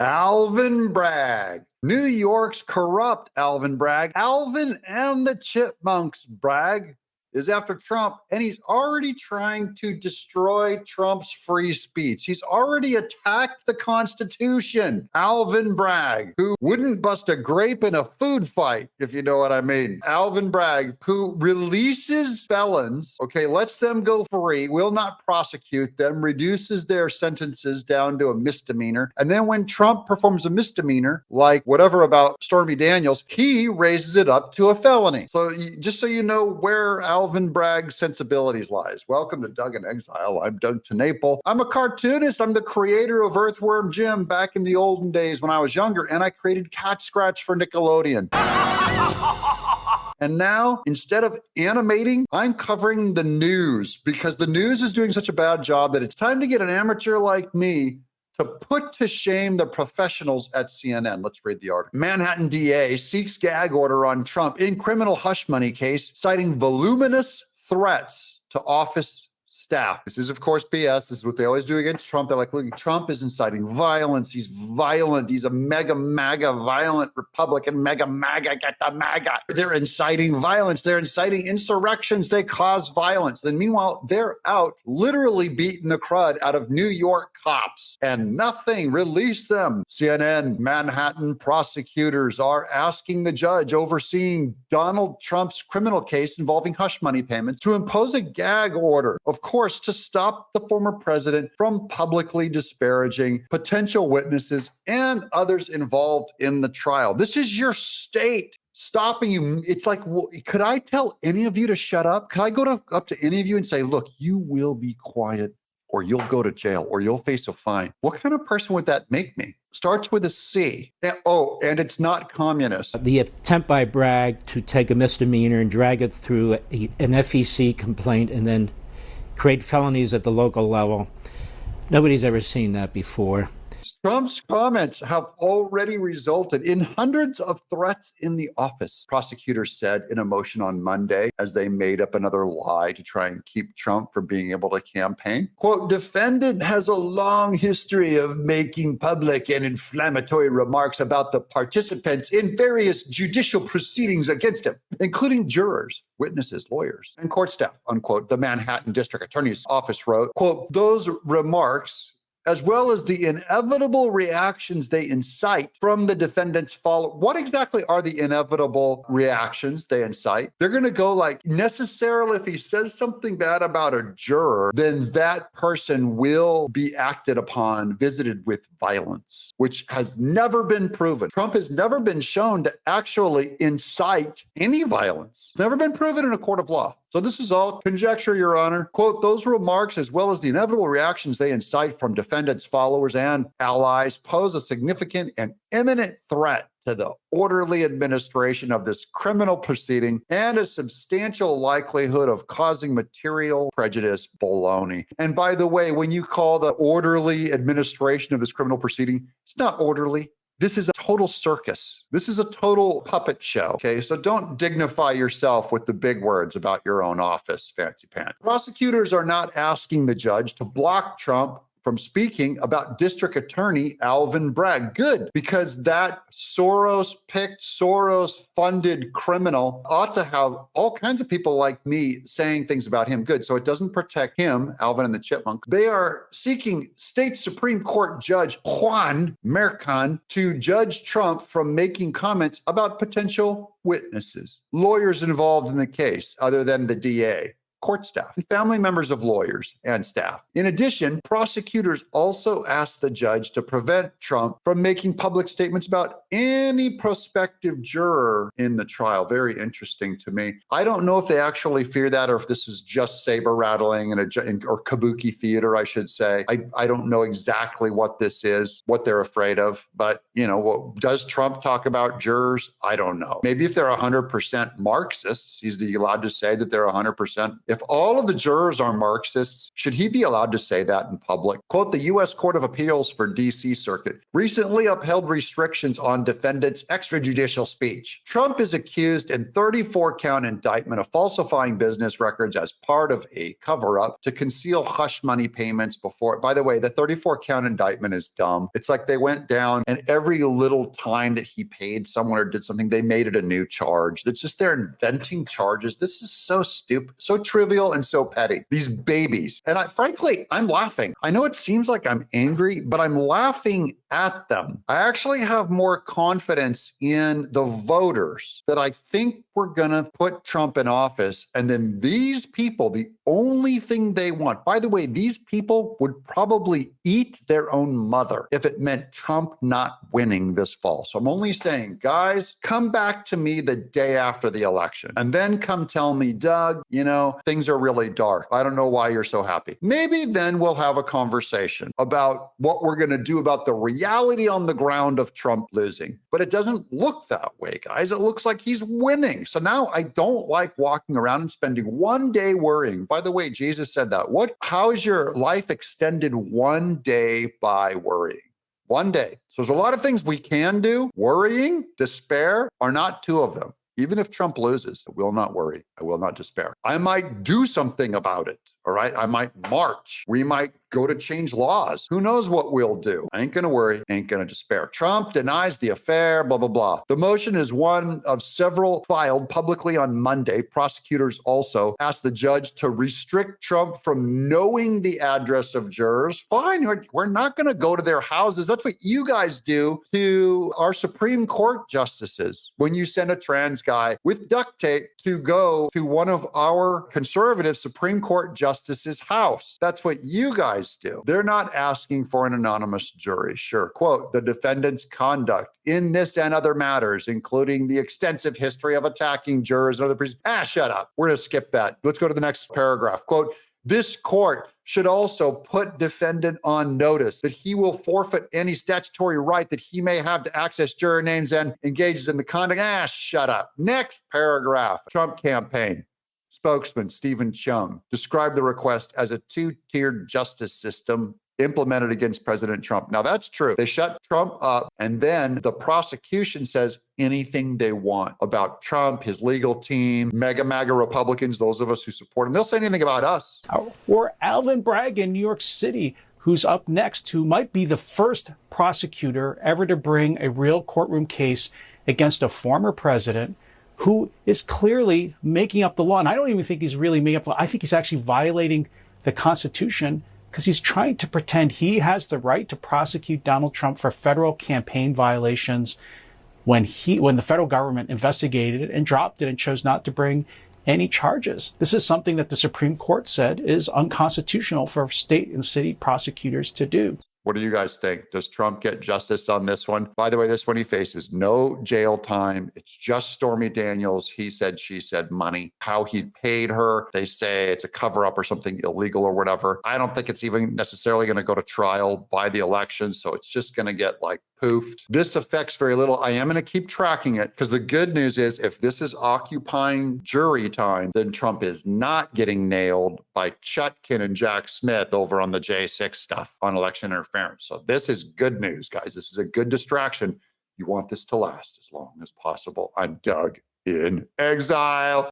Alvin Bragg. New York's corrupt Alvin Bragg. Alvin and the Chipmunks Bragg is after Trump, and he's already trying to destroy Trump's free speech. He's already attacked the Constitution. Alvin Bragg, who wouldn't bust a grape in a food fight, if you know what I mean. Alvin Bragg, who releases felons, lets them go free, will not prosecute them, reduces their sentences down to a misdemeanor. And then when Trump performs a misdemeanor, like whatever about Stormy Daniels, he raises it up to a felony. So just so you know where Alvin Bragg's sensibilities lies. Welcome to Doug in Exile. I'm Doug TenNapel. I'm a cartoonist. I'm the creator of Earthworm Jim back in the olden days when I was younger, and I created Cat Scratch for Nickelodeon. And now, instead of animating, I'm covering the news because the news is doing such a bad job that it's time to get an amateur like me to put to shame the professionals at CNN. Let's read the article. Manhattan DA seeks gag order on Trump in criminal hush money case, citing voluminous threats to office staff. This is, of course, BS. This is what they always do against Trump. They're like, look, Trump is inciting violence. He's violent. He's a mega, MAGA, violent Republican, mega, MAGA, get the MAGA. They're inciting violence. They're inciting insurrections. They cause violence. Then meanwhile, they're out literally beating the crud out of New York cops and nothing. Release them. CNN, Manhattan prosecutors are asking the judge overseeing Donald Trump's criminal case involving hush money payments to impose a gag order. Of course, to stop the former president from publicly disparaging potential witnesses and others involved in the trial. This is your state stopping you. It's like, well, could I tell any of you to shut up? Could I go up to any of you and say, look, you will be quiet or you'll go to jail or you'll face a fine? What kind of person would that make me? Starts with a C. And it's not communist. The attempt by Bragg to take a misdemeanor and drag it through an FEC complaint and then create felonies at the local level. Nobody's ever seen that before. Trump's comments have already resulted in hundreds of threats in the office, prosecutors said in a motion on Monday as they made up another lie to try and keep Trump from being able to campaign. Quote, defendant has a long history of making public and inflammatory remarks about the participants in various judicial proceedings against him, including jurors, witnesses, lawyers, and court staff, unquote. The Manhattan District Attorney's Office wrote, quote, those remarks, as well as the inevitable reactions they incite from the defendant's follow. What exactly are the inevitable reactions they incite? They're going to go like, necessarily, if he says something bad about a juror, then that person will be acted upon, visited with violence, which has never been proven. Trump has never been shown to actually incite any violence. Never been proven in a court of law. So this is all conjecture, Your Honor. Quote, those remarks, as well as the inevitable reactions they incite from defendants' followers and allies, pose a significant and imminent threat to the orderly administration of this criminal proceeding and a substantial likelihood of causing material prejudice. Baloney. And by the way, when you call the orderly administration of this criminal proceeding, it's not orderly. This is a total circus. This is a total puppet show. Okay, so don't dignify yourself with the big words about your own office, fancy pants. Prosecutors are not asking the judge to block Trump from speaking about District Attorney Alvin Bragg. Good, because that Soros-picked, Soros-funded criminal ought to have all kinds of people like me saying things about him. Good, so it doesn't protect him, Alvin and the Chipmunks. They are seeking State Supreme Court Judge Juan Merchan to judge Trump from making comments about potential witnesses, lawyers involved in the case other than the DA, court staff, and family members of lawyers and staff. In addition, prosecutors also asked the judge to prevent Trump from making public statements about any prospective juror in the trial. Very interesting to me. I don't know if they actually fear that or if this is just saber rattling or kabuki theater, I should say. I don't know exactly what this is, what they're afraid of. But, does Trump talk about jurors? I don't know. Maybe if they're 100% Marxists, he's allowed to say that they're 100% If all of the jurors are Marxists, should he be allowed to say that in public? Quote, the U.S. Court of Appeals for D.C. Circuit recently upheld restrictions on defendants' extrajudicial speech. Trump is accused in 34-count indictment of falsifying business records as part of a cover-up to conceal hush money payments before. By the way, the 34-count indictment is dumb. It's like they went down and every little time that he paid someone or did something, they made it a new charge. It's just they're inventing charges. This is so stupid, so trivial, and so petty. These babies. And frankly, I'm laughing. I know it seems like I'm angry, but I'm laughing at them. I actually have more confidence in the voters that I think we're going to put Trump in office. And then these people, the only thing they want, by the way, these people would probably eat their own mother if it meant Trump not winning this fall. So I'm only saying, guys, come back to me the day after the election and then come tell me, Doug, things are really dark. I don't know why you're so happy. Maybe then we'll have a conversation about what we're going to do about the reality on the ground of Trump losing. But it doesn't look that way, guys. It looks like he's winning. So now I don't like walking around and spending one day worrying. By the way, Jesus said that. How is your life extended one day by worrying? One day. So there's a lot of things we can do. Worrying, despair are not two of them. Even if Trump loses, I will not worry. I will not despair. I might do something about it. All right. I might march. We might go to change laws. Who knows what we'll do? I ain't going to worry. Ain't going to despair. Trump denies the affair, blah, blah, blah. The motion is one of several filed publicly on Monday. Prosecutors also asked the judge to restrict Trump from knowing the address of jurors. Fine. We're not going to go to their houses. That's what you guys do to our Supreme Court justices. When you send a trans guy with duct tape to go to one of our conservative Supreme Court justices' house. That's what you guys do. They're not asking for an anonymous jury. Sure. Quote, the defendant's conduct in this and other matters, including the extensive history of attacking jurors and other prisoners. Shut up. We're going to skip that. Let's go to the next paragraph. Quote, this court should also put defendant on notice that he will forfeit any statutory right that he may have to access juror names and engages in the conduct. Shut up. Next paragraph. Trump campaign. Spokesman Stephen Chung described the request as a two-tiered justice system implemented against President Trump. Now, that's true. They shut Trump up, and then the prosecution says anything they want about Trump, his legal team, MAGA Republicans, those of us who support him. They'll say anything about us. Or Alvin Bragg in New York City, who's up next, who might be the first prosecutor ever to bring a real courtroom case against a former president who is clearly making up the law. And I don't even think he's really making up the law. I think he's actually violating the Constitution because he's trying to pretend he has the right to prosecute Donald Trump for federal campaign violations when the federal government investigated it and dropped it and chose not to bring any charges. This is something that the Supreme Court said is unconstitutional for state and city prosecutors to do. What do you guys think? Does Trump get justice on this one? By the way, this one he faces no jail time. It's just Stormy Daniels. He said, she said money. How he paid her. They say it's a cover up or something illegal or whatever. I don't think it's even necessarily going to go to trial by the election. So it's just going to get poofed. This affects very little. I am going to keep tracking it because the good news is if this is occupying jury time, then Trump is not getting nailed by Chutkin and Jack Smith over on the J6 stuff on election interference. So this is good news, guys. This is a good distraction. You want this to last as long as possible. I'm Doug in Exile.